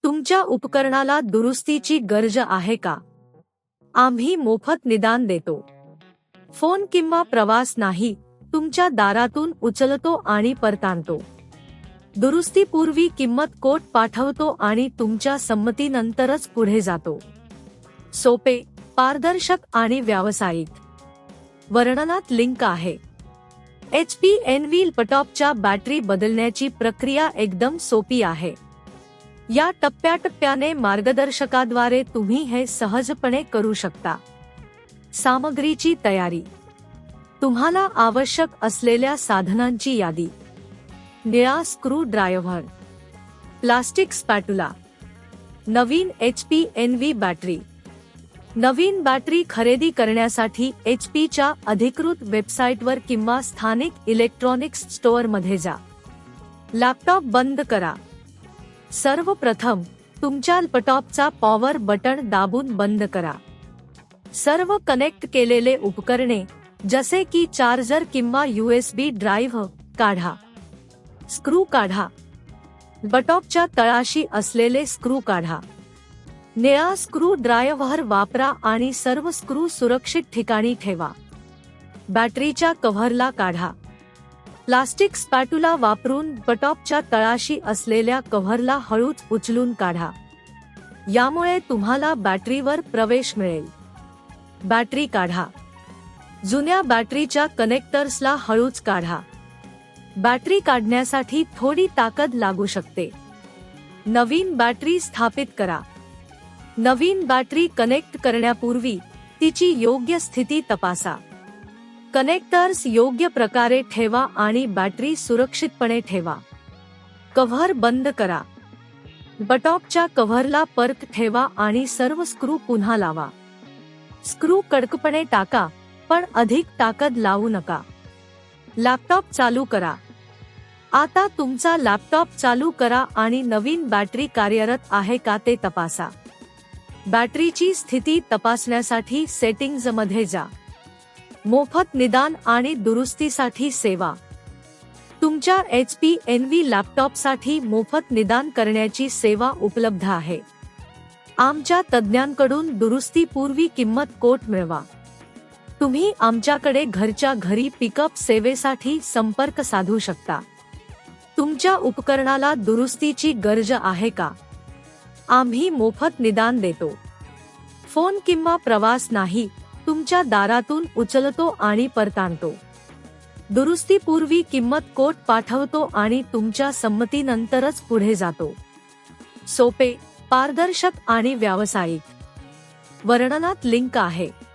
तुमच्या उपकरणाला दुरुस्तीची गरज आहे का? आम्ही मोफत निदान देतो. फोन किंवा प्रवास नाही, तुमच्या दारातून उचलतो आणि परतानतो. दुरुस्तीपूर्वी किंमत कोट पाठवतो आणि तुमच्या संमतीनंतरच पुढे जातो. सोपे, पारदर्शक आणि व्यावसायिक. वर्णनात लिंक आहे. HP Envy लॅपटॉपच्या बॅटरी बदलण्याची प्रक्रिया एकदम सोपी आहे. या टप्प्याटप्प्याने मार्गदर्शकाद्वारे तुम्ही हे सहजपणे करू शकता. सामग्रीची तयारी. तुम्हाला आवश्यक असलेल्या साधनांची यादी. निळा स्क्रू ड्रायव्हर, प्लास्टिक स्पॅटुला, नवीन HP Envy बॅटरी. नवीन बॅटरी खरेदी करण्यासाठी HPच्या अधिकृत वेबसाईटवर किंवा स्थानिक इलेक्ट्रॉनिक्स स्टोअरमध्ये जा. लॅपटॉप बंद करा. सर्वप्रथम तुमच्या लॅपटॉपचा पॉवर बटण दाबून बंद करा. सर्व कनेक्ट केलेले उपकरणे जसे की चार्जर किंवा USB ड्राइव्ह काढा. स्क्रू काढा. लॅपटॉपच्या तळाशी असलेले स्क्रू काढा. निळा स्क्रू ड्रायव्हर वापरा आणि सर्व स्क्रू सुरक्षित ठिकाणी ठेवा. बॅटरीच्या कव्हरला काढा. प्लास्टिक स्पॅटुला वापरून लॅपटॉपच्या तळाशी असलेल्या कव्हरला हळूच उचलून काढा. यामुळे तुम्हाला बॅटरीवर प्रवेश मिळेल. बॅटरी काढा. जुन्या बॅटरीच्या कनेक्टर्सला हळूच काढा. बॅटरी काढण्यासाठी थोडी ताकद लागू शकते. नवीन बॅटरी स्थापित करा. नवीन बॅटरी कनेक्ट करण्यापूर्वी तिची योग्य स्थिती तपासा. कनेक्टर्स योग्य प्रकारे ठेवा आणि बॅटरी सुरक्षितपणे ठेवा. कव्हर बंद करा. लॅपटॉपच्या कव्हरला परत ठेवा आणि सर्व स्क्रू पुन्हा लावा. स्क्रू कडकपणे टाका, पण अधिक ताकद लावू नका. लॅपटॉप चालू करा. आता तुमचा लॅपटॉप चालू करा आणि नवीन बॅटरी कार्यरत आहे का ते तपासा. बॅटरीची स्थिती तपासण्यासाठी सेटिंग्जमध्ये जा. मोफत निदान आणि दुरुस्तीसाठी सेवा. तुमच्या HP Envy लॅपटॉपसाठी मोफत निदान करण्याची सेवा उपलब्ध आहे. आमच्या तज्ज्ञांकडून दुरुस्तीपूर्वी किंमत कोट मिळवा. तुम्ही आमच्याकडे घरच्या घरी पिकअप सेवेसाठी संपर्क साधू शकता. तुमच्या उपकरणाला दुरुस्तीची गरज आहे का? आम्ही मोफत निदान देतो. फोन किंवा प्रवास नाही, तुमच्या दारातून उचलतो आणि परतानतो. दुरुस्तीपूर्वी किंमत कोट पाठवतो आणि तुमच्या संमतीनंतरच पुढे जातो. सोपे, पारदर्शक आणि व्यावसायिक. वर्णनात लिंक आहे.